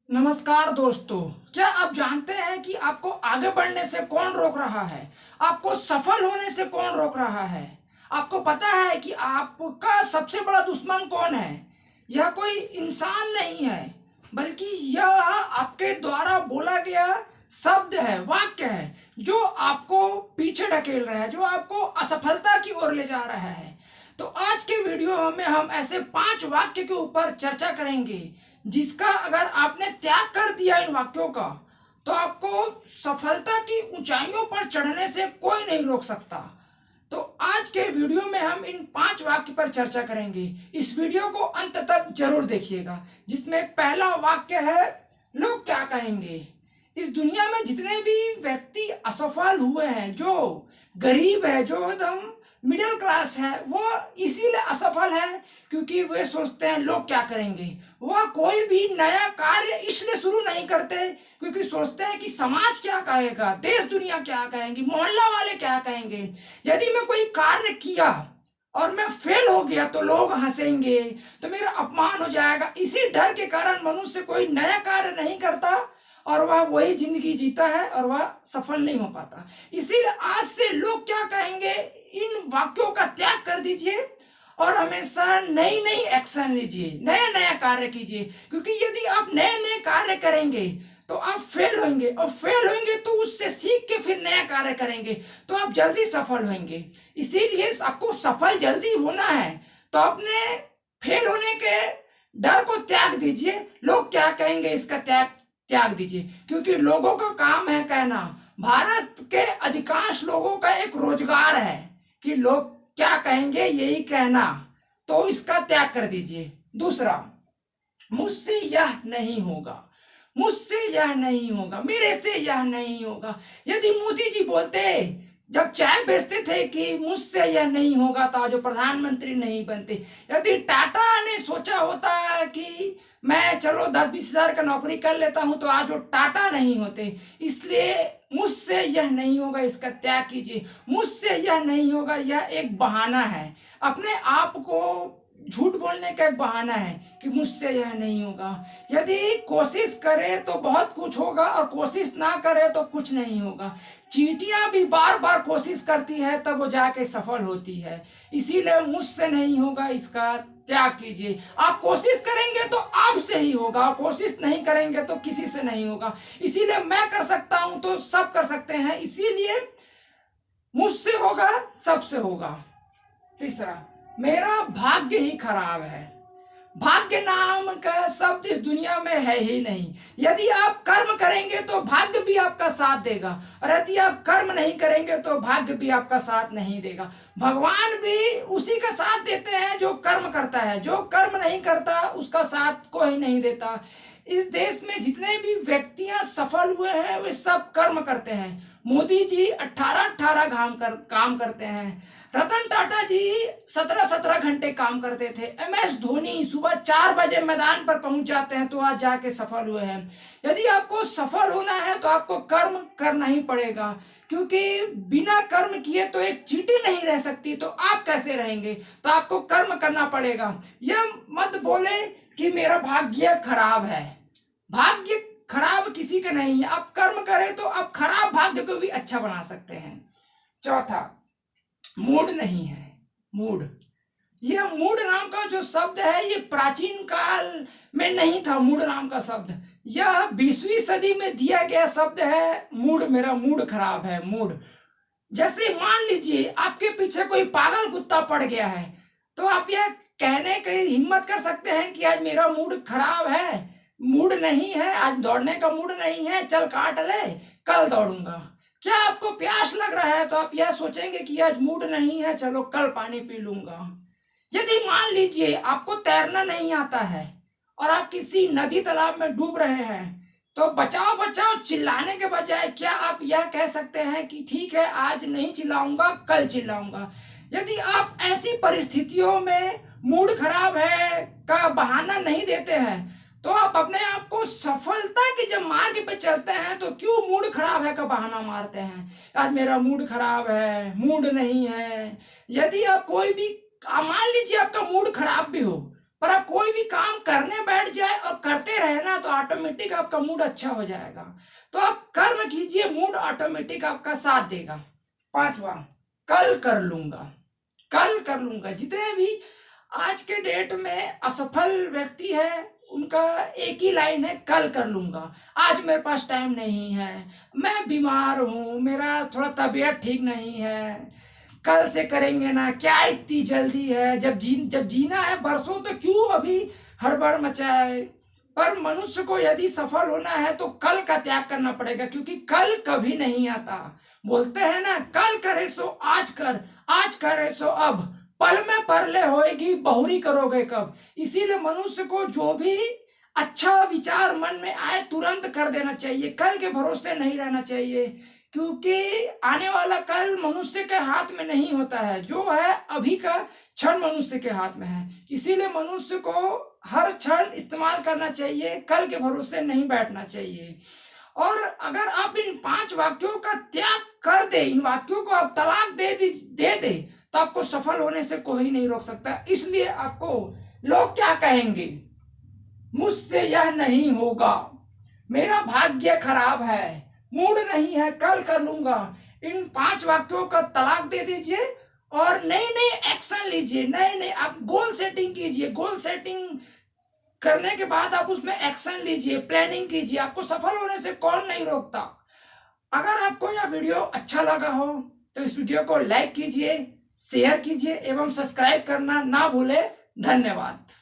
नमस्कार दोस्तों। क्या आप जानते हैं कि आपको आगे बढ़ने से कौन रोक रहा है? आपको सफल होने से कौन रोक रहा है? आपको पता है कि आपका सबसे बड़ा दुश्मन कौन है? यह कोई इंसान नहीं है, बल्कि यह आपके द्वारा बोला गया शब्द है, वाक्य है, जो आपको पीछे ढकेल रहा है, जो आपको असफलता की ओर ले जा रहा है। तो आज के वीडियो में हम ऐसे 5 वाक्य के ऊपर चर्चा करेंगे, जिसका अगर आपने त्याग कर दिया इन वाक्यों का, तो आपको सफलता की ऊंचाइयों पर चढ़ने से कोई नहीं रोक सकता। तो आज के वीडियो में हम इन 5 वाक्य पर चर्चा करेंगे। इस वीडियो को अंत तक जरूर देखिएगा, जिसमें पहला वाक्य है, लोग क्या कहेंगे। इस दुनिया में जितने भी व्यक्ति असफल हुए हैं, जो गरीब है, जो एकदम मिडिल क्लास है, वो इसीलिए असफल है क्योंकि वे सोचते हैं लोग क्या करेंगे। वह कोई भी नया कार्य इसलिए शुरू नहीं करते क्योंकि सोचते हैं कि समाज क्या कहेगा, देश दुनिया क्या कहेंगे, मोहल्ला वाले क्या कहेंगे। यदि मैं कोई कार्य किया और मैं फेल हो गया तो लोग हंसेंगे, तो मेरा अपमान हो जाएगा। इसी डर के कारण मनुष्य कोई नया कार्य नहीं करता और वह वही जिंदगी जीता है और वह सफल नहीं हो पाता। इसीलिए आज से लोग क्या कहेंगे, इन वाक्यों का त्याग कर दीजिए और हमेशा नई नई एक्शन लीजिए, नया नया कार्य कीजिए। क्योंकि यदि आप नए नए कार्य करेंगे तो आप फेल होंगे, और फेल होंगे तो उससे सीख के फिर नया कार्य करेंगे तो आप जल्दी सफल होंगे। इसीलिए आपको सफल जल्दी होना है तो अपने फेल होने के डर को त्याग दीजिए। लोग क्या कहेंगे इसका त्याग दीजिए, क्योंकि लोगों का काम है कहना। भारत के अधिकांश लोगों का एक रोजगार है कि लोग क्या कहेंगे यही कहना, तो इसका त्याग कर दीजिए। दूसरा, मुझसे यह नहीं होगा, मुझसे यह नहीं होगा, मेरे से यह नहीं होगा। यदि मोदी जी बोलते जब चाय बेचते थे कि मुझसे यह नहीं होगा, तो जो प्रधानमंत्री नहीं बनते। यदि टाटा ने सोचा होता कि मैं चलो 10-20 हजार का नौकरी कर लेता हूं, तो आज वो टाटा नहीं होते। इसलिए मुझसे यह नहीं होगा, इसका त्याग कीजिए। मुझसे यह नहीं होगा, यह एक बहाना है, अपने आप को झूठ बोलने का एक बहाना है कि मुझसे यह नहीं होगा। यदि कोशिश करे तो बहुत कुछ होगा और कोशिश ना करे तो कुछ नहीं होगा। चींटियां भी बार बार कोशिश करती है तब वो जाके सफल होती है। इसीलिए मुझसे नहीं होगा, इसका त्याग कीजिए। आप कोशिश करेंगे तो आपसे ही होगा, कोशिश नहीं करेंगे तो किसी से नहीं होगा। इसीलिए मैं कर सकता हूं तो सब कर सकते हैं, इसीलिए मुझसे होगा, सबसे होगा। तीसरा, मेरा भाग्य ही खराब है। भाग्य नाम का शब्द इस दुनिया में है ही नहीं। यदि आप कर्म करेंगे तो भाग्य भी आपका साथ देगा, और यदि आप कर्म नहीं करेंगे तो भाग्य भी आपका साथ नहीं देगा। भगवान भी उसी का साथ देते हैं जो कर्म करता है, जो कर्म नहीं करता उसका साथ कोई नहीं देता। इस देश में जितने भी व्यक्तियां सफल हुए हैं वे सब कर्म करते हैं। मोदी जी 18-18 काम करते हैं। रतन टाटा जी 17-17 घंटे काम करते थे। MS धोनी सुबह 4 बजे मैदान पर पहुंच जाते हैं तो आज जाके सफल हुए हैं। यदि आपको सफल होना है तो आपको कर्म करना ही पड़ेगा, क्योंकि बिना कर्म किए तो एक चींटी नहीं रह सकती, तो आप कैसे रहेंगे? तो आपको कर्म करना पड़ेगा। यह मत बोले कि मेरा भाग्य खराब है। भाग्य खराब किसी का नहीं है। आप कर्म करें तो आप खराब भाग्य को भी अच्छा बना सकते हैं। चौथा, मूड नहीं है। मूड, यह मूड नाम का जो शब्द है ये प्राचीन काल में नहीं था। मूड नाम का शब्द यह 20वीं सदी में दिया गया शब्द है। मूड, मेरा मूड खराब है। मूड, जैसे मान लीजिए आपके पीछे कोई पागल कुत्ता पड़ गया है, तो आप यह कहने की हिम्मत कर सकते हैं कि आज मेरा मूड खराब है, मूड नहीं है, आज दौड़ने का मूड नहीं है, चल काट ले, कल दौड़ूंगा। क्या आपको प्यास लग रहा है तो आप यह सोचेंगे कि आज मूड नहीं है, चलो कल पानी पी लूंगा। यदि मान लीजिए आपको तैरना नहीं आता है और आप किसी नदी तालाब में डूब रहे हैं, तो बचाओ बचाओ चिल्लाने के बजाय क्या आप यह कह सकते हैं कि ठीक है आज नहीं चिल्लाऊंगा, कल चिल्लाऊंगा। यदि आप ऐसी परिस्थितियों में मूड खराब है का बहाना नहीं देते हैं, तो आप अपने आप को सफलता के जब मार्ग पे चलते हैं तो क्यों मूड खराब है का बहाना मारते हैं? आज मेरा मूड खराब है, मूड नहीं है। यदि आप कोई भी मान लीजिए आपका मूड खराब भी हो, पर आप कोई भी काम करने बैठ जाए और करते रहे ना तो ऑटोमेटिक आपका मूड अच्छा हो जाएगा। तो आप कर्म कीजिए, मूड ऑटोमेटिक आपका साथ देगा। पांचवा, कल कर लूंगा। कल कर लूंगा। जितने भी आज के डेट में असफल व्यक्ति है उनका एक ही लाइन है, कल कर लूंगा। आज मेरे पास टाइम नहीं है, मैं बीमार हूं, मेरा थोड़ा तबीयत ठीक नहीं है, कल से करेंगे ना, क्या इतनी जल्दी है, जब जीना है बरसों तो क्यों अभी हड़बड़ मचाए। पर मनुष्य को यदि सफल होना है तो कल का त्याग करना पड़ेगा, क्योंकि कल कभी नहीं आता। बोलते हैं ना, कल करे सो आज कर, आज करे सो अब, पल में परले होएगी बहुरी करोगे कब। इसीलिए मनुष्य को जो भी अच्छा विचार मन में आए तुरंत कर देना चाहिए, कल के भरोसे नहीं रहना चाहिए, क्योंकि आने वाला कल मनुष्य के हाथ में नहीं होता है, जो है अभी का क्षण मनुष्य के हाथ में है। इसीलिए मनुष्य को हर क्षण इस्तेमाल करना चाहिए, कल के भरोसे नहीं बैठना चाहिए। और अगर आप इन 5 वाक्यों का त्याग कर दे, इन वाक्यों को आप तलाक दे दे तो आपको सफल होने से कोई नहीं रोक सकता। इसलिए आपको लोग क्या कहेंगे, मुझसे यह नहीं होगा, मेरा भाग्य खराब है, मूड नहीं है, कल कर लूंगा, इन 5 वाक्यों का तलाक दे दीजिए और नई नई एक्शन लीजिए, नए नए आप गोल सेटिंग कीजिए। गोल सेटिंग करने के बाद आप उसमें एक्शन लीजिए, प्लानिंग कीजिए, आपको सफल होने से कौन नहीं रोकता। अगर आपको यह वीडियो अच्छा लगा हो तो इस वीडियो को लाइक कीजिए, शेयर कीजिए एवं सब्सक्राइब करना ना भूले। धन्यवाद।